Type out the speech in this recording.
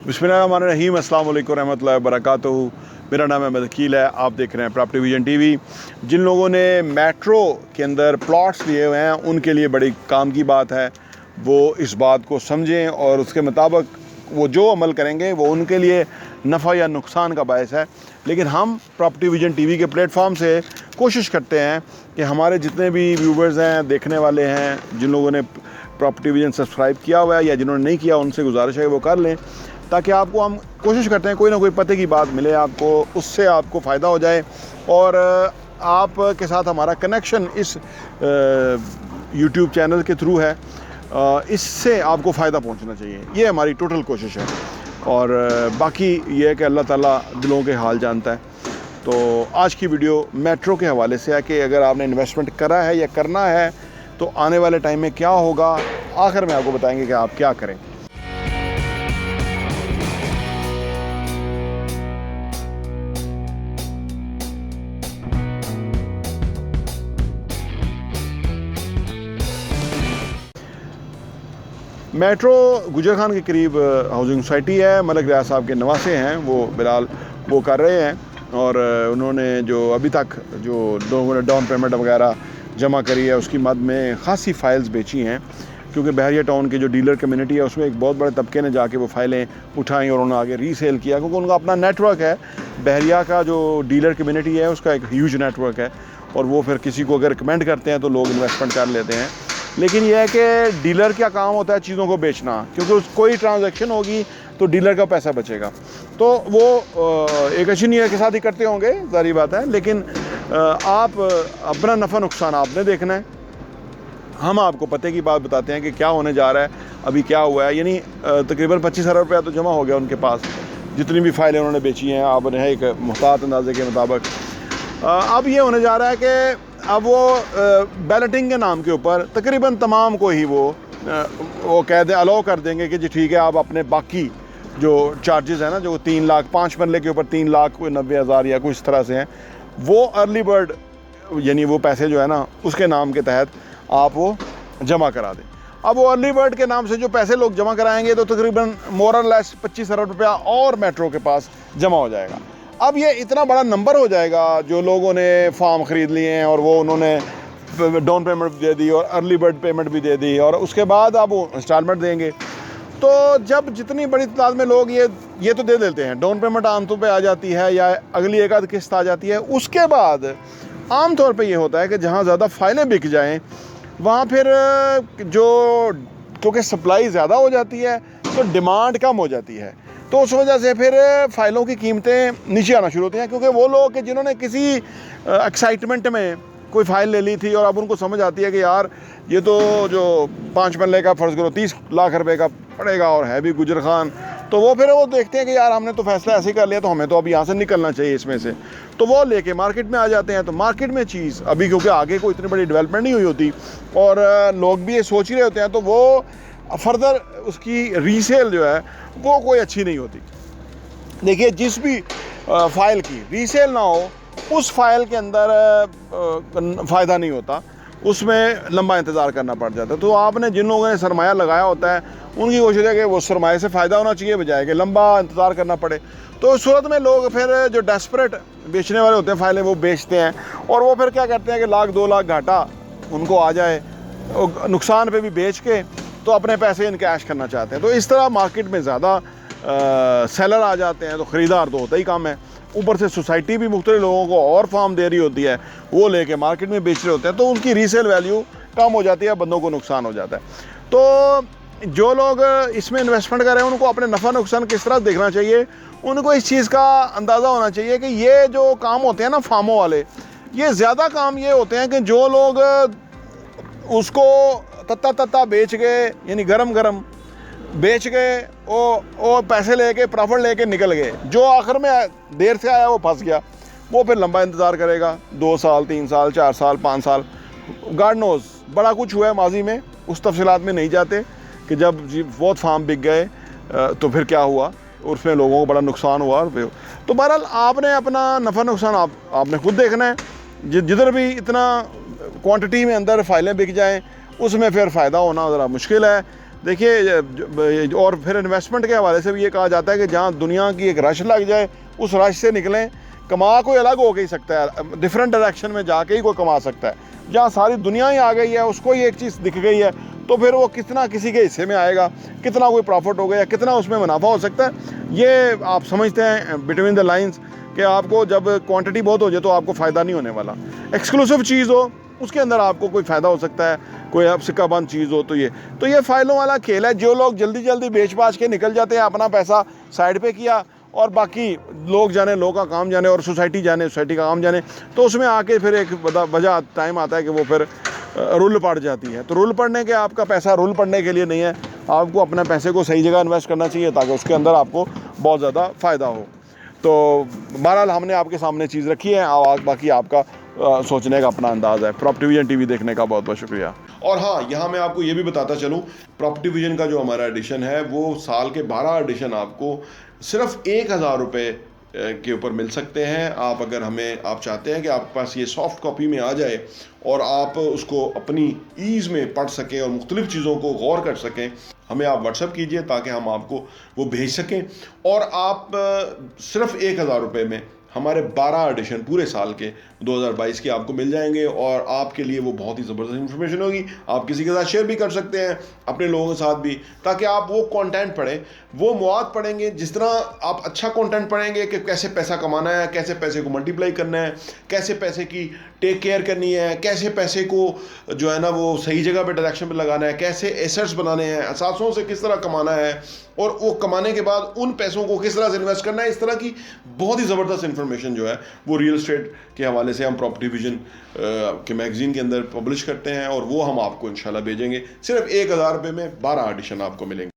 बिस्मिल्लाहिर्रहमानिर्रहीम, अस्सलाम वालेकुम रहमतुल्लाहि व बरकातुहू। मेरा नाम अहमद अकील है। आप देख रहे हैं प्रॉपर्टी विजन टीवी। जिन लोगों ने मेट्रो के अंदर प्लॉट्स लिए हुए हैं उनके लिए बड़ी काम की बात है, वो इस बात को समझें और उसके मुताबिक वो जो अमल करेंगे वो उनके लिए नफ़ा या नुकसान का बायस है। लेकिन हम प्रॉपर्टी विजन टीवी के प्लेटफॉर्म से कोशिश करते हैं कि हमारे जितने भी व्यूवर्स हैं, देखने वाले हैं, जिन लोगों ने प्रॉपर्टी विजन सब्सक्राइब किया हुआ है या जिन्होंने नहीं किया, उनसे गुजारिश है वो कर लें, ताकि आपको हम कोशिश करते हैं कोई ना कोई पते की बात मिले आपको, उससे आपको फ़ायदा हो जाए और आपके साथ हमारा कनेक्शन इस यूट्यूब चैनल के थ्रू है। इससे आपको फ़ायदा पहुंचना चाहिए, ये हमारी टोटल कोशिश है। और बाकी ये है कि अल्लाह ताला दिलों के हाल जानता है। तो आज की वीडियो मेट्रो के हवाले से है कि अगर आपने इन्वेस्टमेंट करा है या करना है तो आने वाले टाइम में क्या होगा, आखिर में आपको बताएंगे कि आप क्या करें। मेट्रो गुजर खान के करीब हाउसिंग सोसाइटी है। मलिक रियाज साहब के नवासे हैं, वो बिलाल वो कर रहे हैं और उन्होंने जो अभी तक जो लोगों ने डाउन पेमेंट वगैरह जमा करी है उसकी मद में ख़ासी फ़ाइल्स बेची हैं, क्योंकि बहरिया टाउन के जो डीलर कम्युनिटी है उसमें एक बहुत बड़े तबके ने जाके वो फ़ाइलें उठाई और उन्होंने आगे रीसेल किया, क्योंकि उनका अपना नेटवर्क है। बहरिया का जो डीलर कम्युनिटी है उसका एक ह्यूज नेटवर्क है और वो फिर किसी को अगर रिकमेंड करते हैं तो लोग इन्वेस्टमेंट कर लेते हैं। लेकिन यह है कि डीलर का काम होता है चीज़ों को बेचना, क्योंकि कोई ट्रांजैक्शन होगी तो डीलर का पैसा बचेगा। तो वो एक अच्छी नीयत के साथ ही करते होंगे, ज़ाहिर बात है, लेकिन आप अपना नफ़ा नुकसान आपने देखना है। हम आपको पते की बात बताते हैं कि क्या होने जा रहा है, अभी क्या हुआ है। यानी तकरीबन 25,000 रुपया तो जमा हो गया उनके पास, जितनी भी फ़ाइलें उन्होंने बेची हैं आप है एक मुहतात अंदाजे के मुताबिक। अब ये होने जा रहा है कि अब वो बैलेटिंग के नाम के ऊपर तकरीबन तमाम को ही वो कह दे अलाउ कर देंगे कि जी ठीक है, आप अपने बाकी जो चार्जेस हैं ना, जो 3 लाख 5 मरले के ऊपर 3,90,000 या कुछ इस तरह से हैं, वो अर्ली बर्ड यानी वो पैसे जो है ना उसके नाम के तहत आप वो जमा करा दें। अब वो अर्ली बर्ड के नाम से जो पैसे लोग जमा कराएंगे तो तकरीबन मोर और लेस 25 अरब रुपया और मेट्रो के पास जमा हो जाएगा। अब ये इतना बड़ा नंबर हो जाएगा जो लोगों ने फार्म ख़रीद लिए हैं और वो उन्होंने डाउन पेमेंट भी दे दी और अर्ली बर्ड पेमेंट भी दे दी और उसके बाद आप वो इंस्टॉलमेंट देंगे। तो जब जितनी बड़ी तादाद में लोग ये तो दे देते हैं, डाउन पेमेंट आमतौर पे आ जाती है या अगली एक आध किस्त आ जाती है, उसके बाद आम तौर पे ये होता है कि जहाँ ज़्यादा फ़ाइलें बिक जाएं वहाँ फिर जो क्योंकि सप्लाई ज़्यादा हो जाती है तो डिमांड कम हो जाती है, तो उस वजह से फिर फ़ाइलों की कीमतें नीचे आना शुरू होती हैं। क्योंकि वो लोग कि जिन्होंने किसी एक्साइटमेंट में कोई फ़ाइल ले ली थी और अब उनको समझ आती है कि यार ये तो जो 5 मरले का फ़र्ज़ करो 30 लाख रुपए का पड़ेगा और है भी गुजर खान, तो वो फिर वो देखते हैं कि यार हमने तो फ़ैसला ऐसे कर लिया तो हमें तो अब यहाँ से निकलना चाहिए इसमें से, तो वो लेके मार्केट में आ जाते हैं। तो मार्केट में चीज़ अभी क्योंकि आगे कोई इतनी बड़ी डेवलपमेंट नहीं हुई होती और लोग भी ये सोच ही रहे होते हैं, तो वो फर्दर उसकी रीसेल जो है वो कोई अच्छी नहीं होती। देखिए, जिस भी फ़ाइल की रीसेल ना हो उस फ़ाइल के अंदर फ़ायदा नहीं होता, उसमें लंबा इंतज़ार करना पड़ जाता है। तो आपने जिन लोगों ने सरमाया लगाया होता है उनकी कोशिश है कि वो सरमाए से फ़ायदा होना चाहिए बजाय कि लंबा इंतज़ार करना पड़े। तो उस सूरत में लोग फिर जो डेस्परेट बेचने वाले होते हैं फ़ाइलें, वो बेचते हैं और वो फिर क्या करते हैं कि 1,00,000 2 लाख घाटा उनको आ जाए, नुकसान पे भी बेच के तो अपने पैसे इन कैश करना चाहते हैं। तो इस तरह मार्केट में ज़्यादा सेलर आ जाते हैं, तो ख़रीदार तो होता ही कम है। ऊपर से सोसाइटी भी मुख्तलिफ लोगों को और फार्म दे रही होती है, वो लेके मार्केट में बेच रहे होते हैं, तो उनकी रीसेल वैल्यू कम हो जाती है, बंदों को नुकसान हो जाता है। तो जो लोग इसमें इन्वेस्टमेंट कर रहे हैं उनको अपने नफ़ा नुकसान किस तरह देखना चाहिए, उनको इस चीज़ का अंदाज़ा होना चाहिए कि ये जो काम होते हैं ना फार्मों वाले, ये ज़्यादा काम ये होते हैं कि जो लोग उसको तत्ता बेच गए, यानी गरम गरम बेच गए, वो पैसे लेके प्रॉफिट लेके निकल गए। जो आखिर में देर से आया वो फंस गया, वो फिर लंबा इंतज़ार करेगा, 2 साल 3 साल 4 साल 5 साल, गॉड नोज़ बड़ा कुछ हुआ है माजी में, उस तफसीलात में नहीं जाते कि जब बहुत फार्म बिक गए तो फिर क्या हुआ, उसमें लोगों को बड़ा नुकसान हुआ। तो बहरहाल आपने अपना नफ़ा नुकसान आपने खुद देखना है। जिधर भी इतना क्वांटिटी में अंदर फ़ाइलें बिक जाएँ उसमें फिर फ़ायदा होना ज़रा मुश्किल है। देखिए और फिर इन्वेस्टमेंट के हवाले से भी ये कहा जाता है कि जहाँ दुनिया की एक रश लग जाए उस रश से निकलें। कमा कोई अलग हो ही सकता है, डिफरेंट डायरेक्शन में जाके ही कोई कमा सकता है। जहाँ सारी दुनिया ही आ गई है, उसको ही एक चीज़ दिख गई है, तो फिर वो कितना किसी के हिस्से में आएगा, कितना कोई प्रॉफिट हो गया, कितना उसमें मुनाफा हो सकता है, ये आप समझते हैं बिटवीन द लाइंस कि आपको जब क्वांटिटी बहुत हो जाए तो आपको फ़ायदा नहीं होने वाला। एक्सक्लूसिव चीज़ हो उसके अंदर आपको कोई फ़ायदा हो सकता है, कोई अब सिक्का बंद चीज़ हो तो ये फ़ाइलों वाला खेल है। जो लोग जल्दी जल्दी बेच बाच के निकल जाते हैं, अपना पैसा साइड पे किया और बाकी लोग जाने, लोग का काम जाने और सोसाइटी जाने, सोसाइटी का काम जाने, तो उसमें आके फिर एक वजह टाइम आता है कि वो फिर रुल पड़ जाती है। तो रुल पड़ने के, आपका पैसा रुल पड़ने के लिए नहीं है, आपको अपने पैसे को सही जगह इन्वेस्ट करना चाहिए ताकि उसके अंदर आपको बहुत ज़्यादा फ़ायदा हो। तो बहरहाल हमने आपके सामने चीज़ रखी है, और बाकी आपका सोचने का अपना अंदाज़ है। प्रॉपर्टी विजन टीवी देखने का बहुत बहुत शुक्रिया। और हाँ, यहाँ मैं आपको ये भी बताता चलूँ, प्रॉपर्टी विजन का जो हमारा एडिशन है वो साल के 12 एडिशन आपको सिर्फ 1000 रुपये के ऊपर मिल सकते हैं। आप अगर आप चाहते हैं कि आपके पास ये सॉफ्ट कॉपी में आ जाए और आप उसको अपनी ईज़ में पढ़ सकें और मुख्तलिफ़ चीज़ों को गौर कर सकें, हमें आप व्हाट्सएप कीजिए ताकि हम आपको वो भेज सकें। और आप सिर्फ 1000 रुपये में हमारे 12 एडिशन पूरे साल के 2022 के आपको मिल जाएंगे, और आपके लिए वो बहुत ही ज़बरदस्त इन्फॉर्मेशन होगी। आप किसी के साथ शेयर भी कर सकते हैं, अपने लोगों के साथ भी, ताकि आप वो कंटेंट पढ़ें, वो मवाद पढ़ेंगे। जिस तरह आप अच्छा कंटेंट पढ़ेंगे कि कैसे पैसा कमाना है, कैसे पैसे को मल्टीप्लाई करना है, कैसे पैसे की टेक केयर करनी है, कैसे पैसे को जो है ना वो सही जगह पे डायरेक्शन पे लगाना है, कैसे एसेट्स बनाने हैं, असासों से किस तरह कमाना है, और वो कमाने के बाद उन पैसों को किस तरह से इन्वेस्ट करना है, इस तरह की बहुत ही ज़बरदस्त इन्फॉर्मेशन जो है वो रियल एस्टेट के हवाले से हम प्रॉपर्टी विजन के मैगज़ीन के अंदर पब्लिश करते हैं, और वो हम आपको इंशाल्लाह भेजेंगे। सिर्फ 1000 रुपये में 12 एडिशन आपको मिलेंगे।